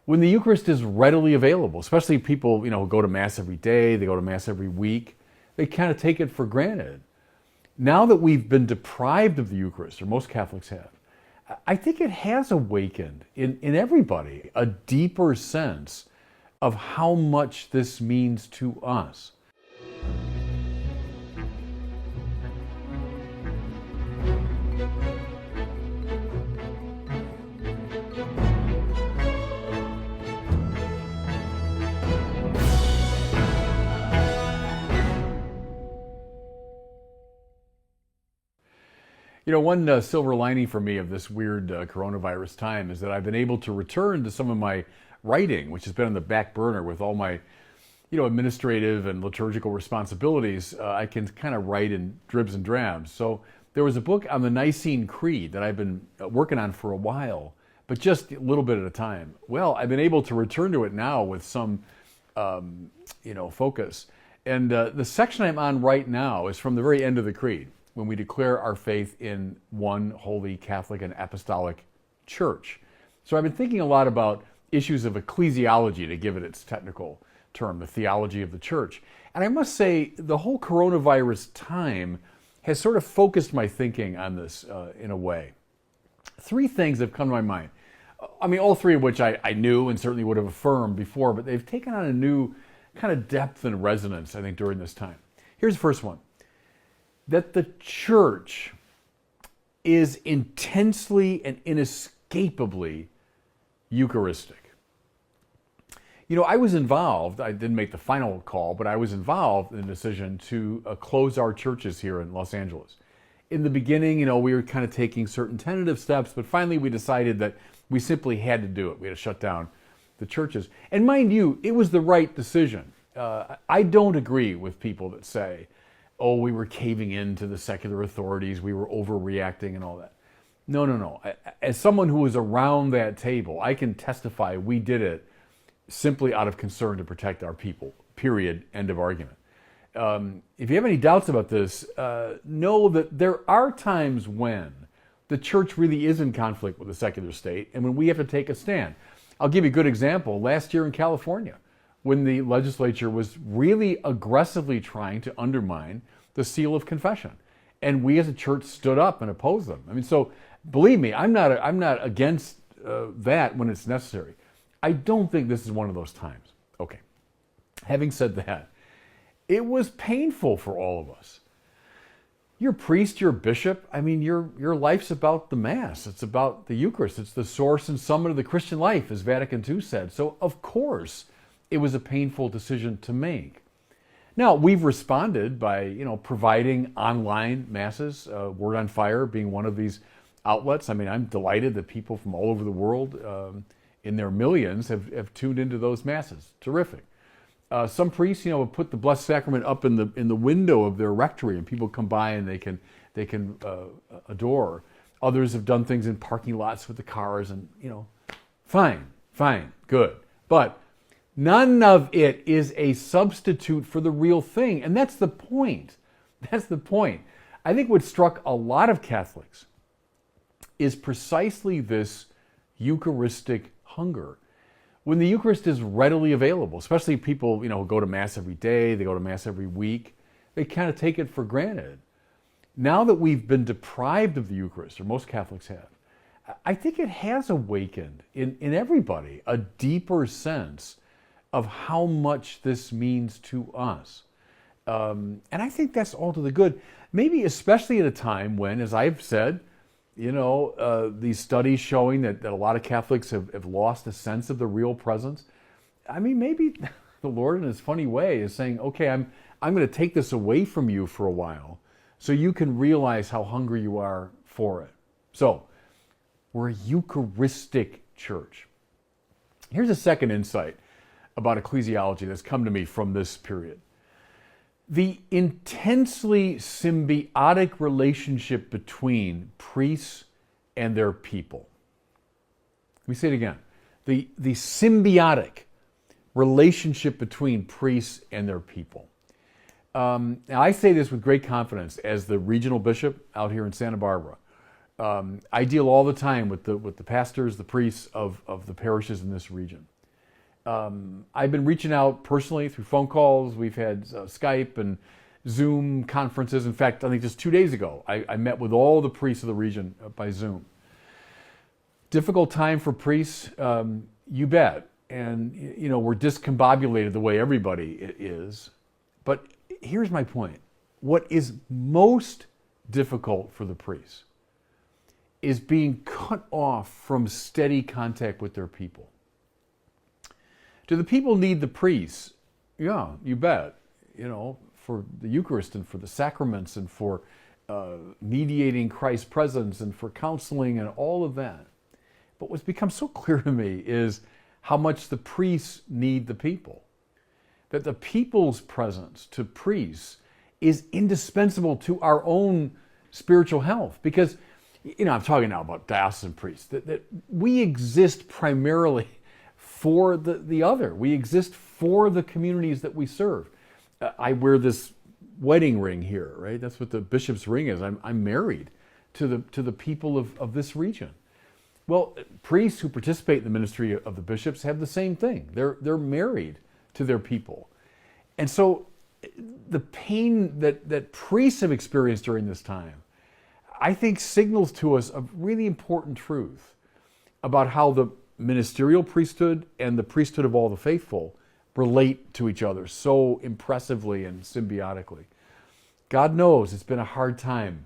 when the Eucharist is readily available, especially people, who go to Mass every day, they go to Mass every week, they kind of take it for granted. Now that we've been deprived of the Eucharist, or most Catholics have, I think it has awakened in everybody a deeper sense of how much this means to us. One silver lining for me of this weird coronavirus time is that I've been able to return to some of my writing, which has been on the back burner with all my, administrative and liturgical responsibilities. I can kind of write in dribs and drabs. So there was a book on the Nicene Creed that I've been working on for a while, but just a little bit at a time. Well, I've been able to return to it now with some, focus. And the section I'm on right now is from the very end of the Creed, when we declare our faith in one holy Catholic and Apostolic Church. So I've been thinking a lot about issues of ecclesiology, to give it its technical term, the theology of the church. And I must say, the whole coronavirus time has sort of focused my thinking on this in a way. Three things have come to my mind. I mean, all three of which I knew and certainly would have affirmed before, but they've taken on a new kind of depth and resonance, I think, during this time. Here's the first one. That the church is intensely and inescapably Eucharistic. I was involved, I didn't make the final call, but I was involved in the decision to close our churches here in Los Angeles. In the beginning, we were kind of taking certain tentative steps, but finally we decided that we simply had to do it. We had to shut down the churches. And mind you, it was the right decision. I don't agree with people that say, oh, we were caving in to the secular authorities, we were overreacting and all that. No. As someone who was around that table, I can testify we did it simply out of concern to protect our people, period, end of argument. If you have any doubts about this, know that there are times when the church really is in conflict with the secular state and when we have to take a stand. I'll give you a good example. Last year in California, when the legislature was really aggressively trying to undermine the seal of confession. And we as a church stood up and opposed them. I mean, so believe me, I'm not against that when it's necessary. I don't think this is one of those times. Okay. Having said that, it was painful for all of us. You're a priest, you're a bishop. I mean, your life's about the Mass. It's about the Eucharist. It's the source and summit of the Christian life, as Vatican II said. So, of course, it was a painful decision to make. Now, we've responded by, providing online masses, Word on Fire being one of these outlets. I mean, I'm delighted that people from all over the world, in their millions, have tuned into those masses. Terrific. Some priests, have put the Blessed Sacrament up in the window of their rectory, and people come by and they can adore. Others have done things in parking lots with the cars, and fine, good, but none of it is a substitute for the real thing. And that's the point. That's the point. I think what struck a lot of Catholics is precisely this Eucharistic hunger. When the Eucharist is readily available, especially people, who go to Mass every day, they go to Mass every week, they kind of take it for granted. Now that we've been deprived of the Eucharist, or most Catholics have, I think it has awakened in everybody a deeper sense of how much this means to us. And I think that's all to the good. Maybe especially at a time when, as I've said, these studies showing that a lot of Catholics have lost a sense of the real presence. I mean, maybe the Lord in his funny way is saying, okay, I'm going to take this away from you for a while so you can realize how hungry you are for it. So, we're a Eucharistic church. Here's a second insight about ecclesiology that's come to me from this period. The intensely symbiotic relationship between priests and their people. Let me say it again. The symbiotic relationship between priests and their people. Now I say this with great confidence as the regional bishop out here in Santa Barbara. I deal all the time with the pastors, the priests of the parishes in this region. I've been reaching out personally through phone calls. We've had Skype and Zoom conferences. In fact, I think just 2 days ago, I met with all the priests of the region by Zoom. Difficult time for priests, you bet. And, we're discombobulated the way everybody is. But here's my point. What is most difficult for the priests is being cut off from steady contact with their people. Do the people need the priests? Yeah, you bet. For the Eucharist and for the sacraments and for mediating Christ's presence and for counseling and all of that. But what's become so clear to me is how much the priests need the people. That the people's presence to priests is indispensable to our own spiritual health. Because, I'm talking now about diocesan priests, that we exist primarily for the other. We exist for the communities that we serve. I wear this wedding ring here, right? That's what the bishop's ring is. I'm married to the people of this region. Well, priests who participate in the ministry of the bishops have the same thing. They're married to their people. And so the pain that priests have experienced during this time, I think signals to us a really important truth about how the ministerial priesthood and the priesthood of all the faithful relate to each other so impressively and symbiotically. God knows it's been a hard time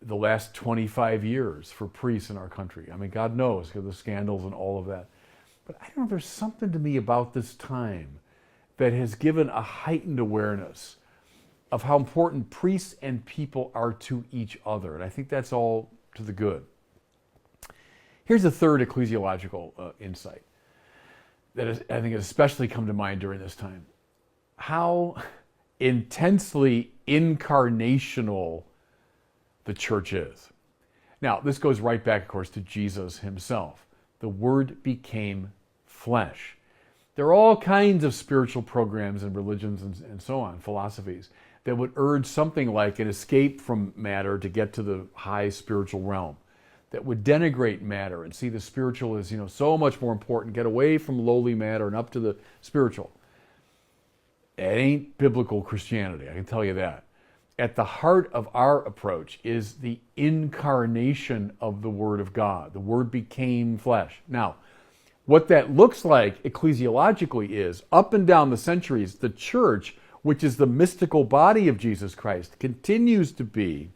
the last 25 years for priests in our country. I mean, God knows, because of the scandals and all of that. But I don't know, there's something to me about this time that has given a heightened awareness of how important priests and people are to each other. And I think that's all to the good. Here's a third ecclesiological insight that I think has especially come to mind during this time. How intensely incarnational the church is. Now, this goes right back, of course, to Jesus himself. The Word became flesh. There are all kinds of spiritual programs and religions and so on, philosophies, that would urge something like an escape from matter to get to the high spiritual realm, that would denigrate matter and see the spiritual as, so much more important, get away from lowly matter and up to the spiritual. It ain't biblical Christianity, I can tell you that. At the heart of our approach is the incarnation of the Word of God. The Word became flesh. Now, what that looks like ecclesiologically is, up and down the centuries, the church, which is the mystical body of Jesus Christ, continues to be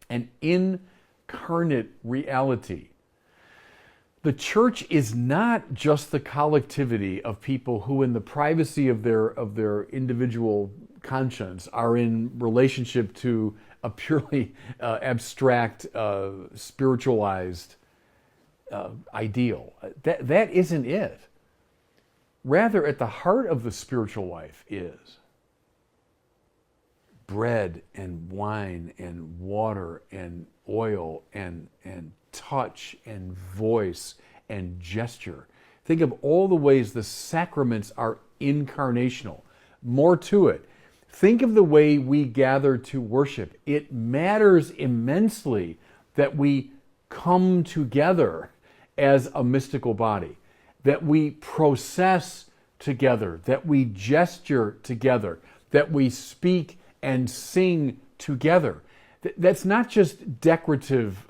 an incarnate reality. The church is not just the collectivity of people who, in the privacy of their individual conscience, are in relationship to a purely abstract, spiritualized ideal. That isn't it. Rather, at the heart of the spiritual life is bread and wine and water and oil and touch and voice and gesture. Think of all the ways the sacraments are incarnational. More to it. Think of the way we gather to worship. It matters immensely that we come together as a mystical body, that we process together, that we gesture together, that we speak and sing together. That's not just decorative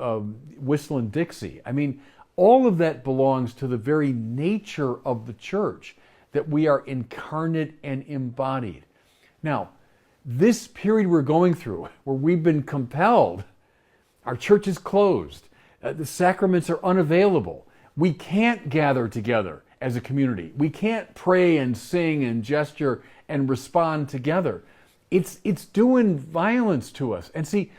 whistle Dixie. I mean, all of that belongs to the very nature of the church, that we are incarnate and embodied. Now, this period we're going through, where we've been compelled, our church is closed, the sacraments are unavailable, we can't gather together as a community, we can't pray and sing and gesture and respond together. It's doing violence to us. And see,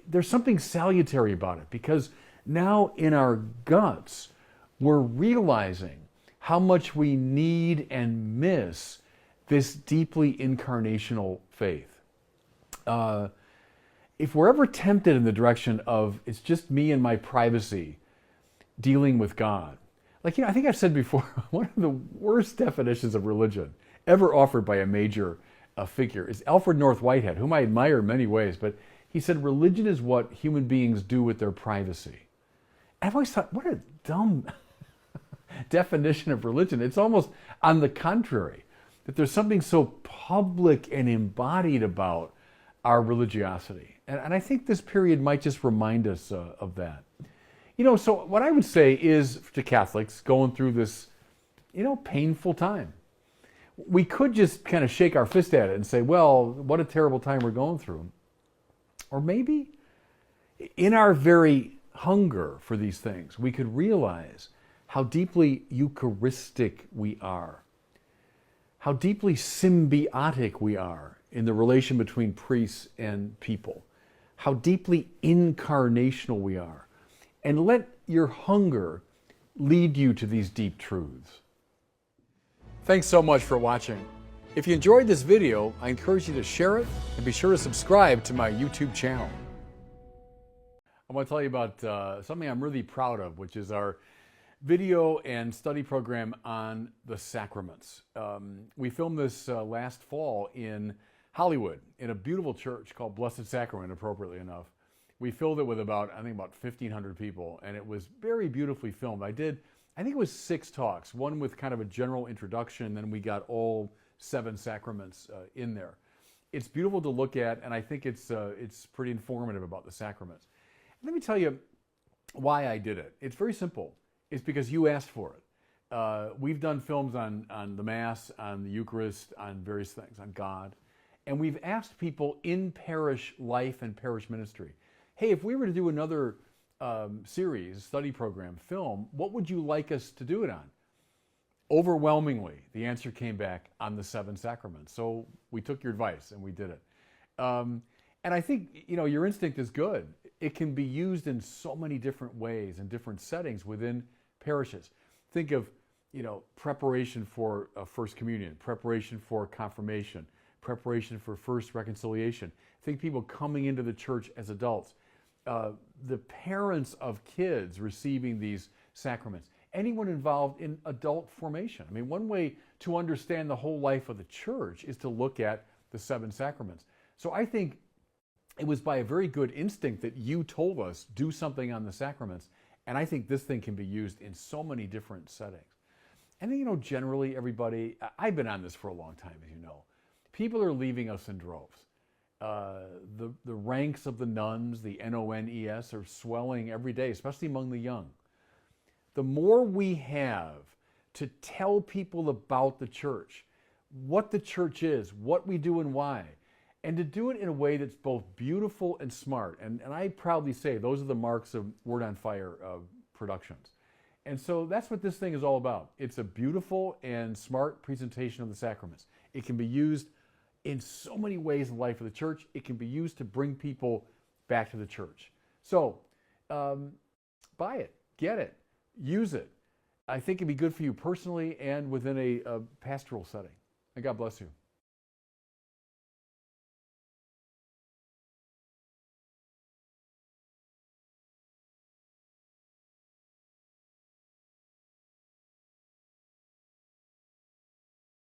there's something salutary about it, because now in our guts, we're realizing how much we need and miss this deeply incarnational faith. If we're ever tempted in the direction of, it's just me and my privacy dealing with God, like, I think I've said before, one of the worst definitions of religion ever offered by a major figure is Alfred North Whitehead, whom I admire in many ways, but he said, religion is what human beings do with their privacy. I've always thought, what a dumb definition of religion. It's almost on the contrary, that there's something so public and embodied about our religiosity. And I think this period might just remind us of that. So what I would say is to Catholics going through this, painful time, we could just kind of shake our fist at it and say, well, what a terrible time we're going through. Or maybe in our very hunger for these things, we could realize how deeply Eucharistic we are, how deeply symbiotic we are in the relation between priests and people, how deeply incarnational we are. And let your hunger lead you to these deep truths. Thanks so much for watching. If you enjoyed this video, I encourage you to share it and be sure to subscribe to my YouTube channel. I want to tell you about something I'm really proud of, which is our video and study program on the sacraments. We filmed this last fall in Hollywood in a beautiful church called Blessed Sacrament, appropriately enough. We filled it with about 1,500 people, and it was very beautifully filmed. I think it was 6 talks, one with kind of a general introduction, and then we got all 7 sacraments in there. It's beautiful to look at, and I think it's pretty informative about the sacraments. Let me tell you why I did it. It's very simple. It's because you asked for it. We've done films on the Mass, on the Eucharist, on various things, on God. And we've asked people in parish life and parish ministry, hey, if we were to do another series, study program, film, what would you like us to do it on? Overwhelmingly, the answer came back on the 7 sacraments. So we took your advice and we did it. And I think, your instinct is good. It can be used in so many different ways and different settings within parishes. Think of, preparation for First Communion, preparation for confirmation, preparation for First Reconciliation. Think people coming into the church as adults, the parents of kids receiving these sacraments, anyone involved in adult formation. One way to understand the whole life of the church is to look at the 7 sacraments. So I think it was by a very good instinct that you told us, do something on the sacraments. And I think this thing can be used in so many different settings. And generally everybody, I've been on this for a long time, as you know. People are leaving us in droves. The ranks of the nuns, the NONES, are swelling every day, especially among the young. The more we have to tell people about the church, what the church is, what we do and why, and to do it in a way that's both beautiful and smart. And I proudly say those are the marks of Word on Fire productions. And so that's what this thing is all about. It's a beautiful and smart presentation of the sacraments. It can be used in so many ways in the life of the church. It can be used to bring people back to the church. So buy it, get it, use it. I think it'd be good for you personally and within a pastoral setting. And God bless you.